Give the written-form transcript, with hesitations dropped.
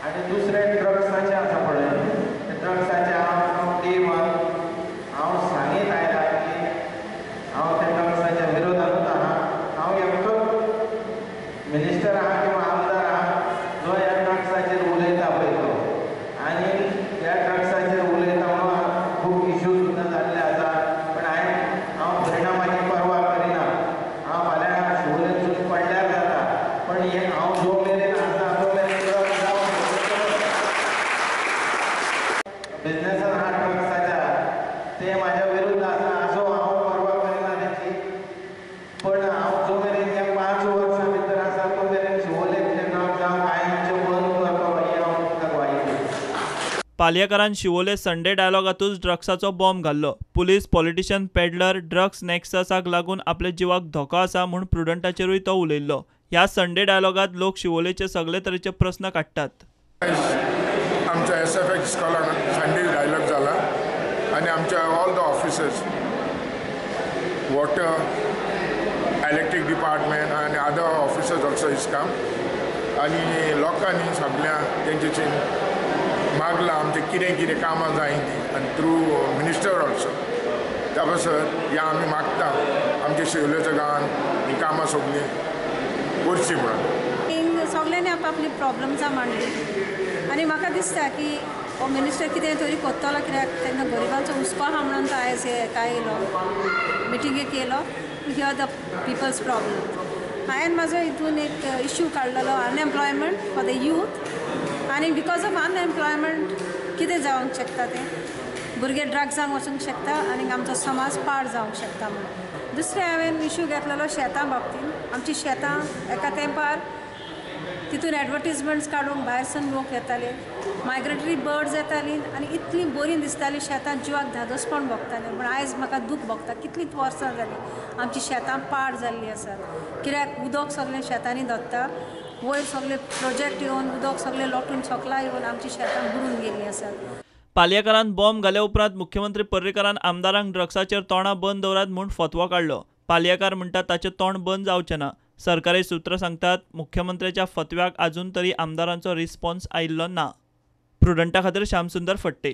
आणि दुसरे ड्रग्साचे आसा पळय ते ड्रग्साचे हांव डे वन हांव सांगीत आयला की हांव त्या ड्रग्साच्या विरोधांत आहा। हांव एकटोच मिनिस्टर आहा किंवा आमदार आहा जो ह्या ड्रग्साचेर उलयता पळय तो, आनी ह्या ड्रग्साचेर उलयता म्हणून खूब इश्यू सुद्दां जाल्ले आसा। पण हांव परिणामाची पर्वा करिना। हांव फाल्यां शिवोलेंसून पडल्यार जाता, पण हे हांव जो मेरेन आसा तो मेरेन ड्रग्स जावं बिझनेसान हा ड्रग्साच्या ते म्हाज्या विरुद्ध आसा असो हांव पर्वा करिना तेची। पण हांव जो मेरेन ह्या 5 वर्सां भितर आसा तो मेरेन शिवोलेंतले ड्रग्स हांव कायमचे बंद करतलो ही हांव तुमकां ग्वाही दिता। पालयेकारान शिवोले संडे डायलॉगातूच ड्रग्साचो बॉम्ब घाल्लो। पुलीस, पॉलिटिशियन, पेडलर, ड्रग्स नेक्ससाक लागून आपल्या जिवाक धोको आसा म्हूण प्रुडंटाचेरूय तो उलयल्लो। ह्या संडे डायलॉगात लोक शिवोलेचे सगळे तरेचे प्रस्न काडटात। आमच्या SFX स्कॉलान संडे डायलॉग जाला आणि आमच्या all the officers water electric department आणि other officers also is come आणि लोकांनी सगळ्या तेंचे मागला आमचे कितें कितें कामां जाय आनी थ्रू मिनिस्टर ऑल्सो त्या पासत ह्या आमी मागता आमच्या शिवोलेच्या गांवांत ही कामां सगळीं करची म्हणून। सगळ्यांनी आपली प्रॉब्लम्सां मांडली आनी म्हाका दिसता की हो मिनिस्टर कितें तरी करतलो, कित्याक तेंकां गरिबांचो हुस्को आहा म्हणून तो आयज काय येयलो मिटिंगेक येयलो to hear the peoples problem. हांवें म्हाजो हितून एक इश्यू काडलेलो अनएम्प्लॉयमेंट फॉर द यूथ आनी बिकॉज ऑफ अनएम्प्लॉयमेंट कितें जावंक शकता तें भुरगे ड्रग्सांक वचूंक शकता आनी आमचो समाज पाड जावंक शकता म्हणून। दुसरें हांवें इश्यू घेतलेलो शेतां बाबतीन। आमची शेतां एका तेंपार तितून एडवर्टिजमेंट्स काडूंक भायरसून लोक येताले, मायग्रेटरी बर्ड्स येतालीं आनी इतली बरी दिसताली शेतां जिवाक धादोसपण भोगतालें। पण आयज म्हाका दूख भोगता कितलींच वर्सां जालीं आमची शेतां पाड जाल्लीं आसात, कित्याक उदक सगळें शेतांनी धत्ता, वयर सगळे प्रोजेक्ट येवन उदक सगळें लोटून सकला येवन आमची शेतां बुडून गेल्लीं आसात। पालयेकारान बॉम्ब घाले उपरांत मुख्यमंत्री पर्रीकारान आमदारांक ड्रग्साचेर तोंडां बंद दवरात म्हूण फतवो काडलो। पालयेकार म्हणटात ताचें तोंड बंद जावचें ना। सरकारी सुत्रां सांगतात मुख्यमंत्र्याच्या फतव्याक आजून तरी आमदारांचो रिस्पॉन्स आयिल्लो ना। प्रुडंटा खातीर श्यामसुंदर फडते।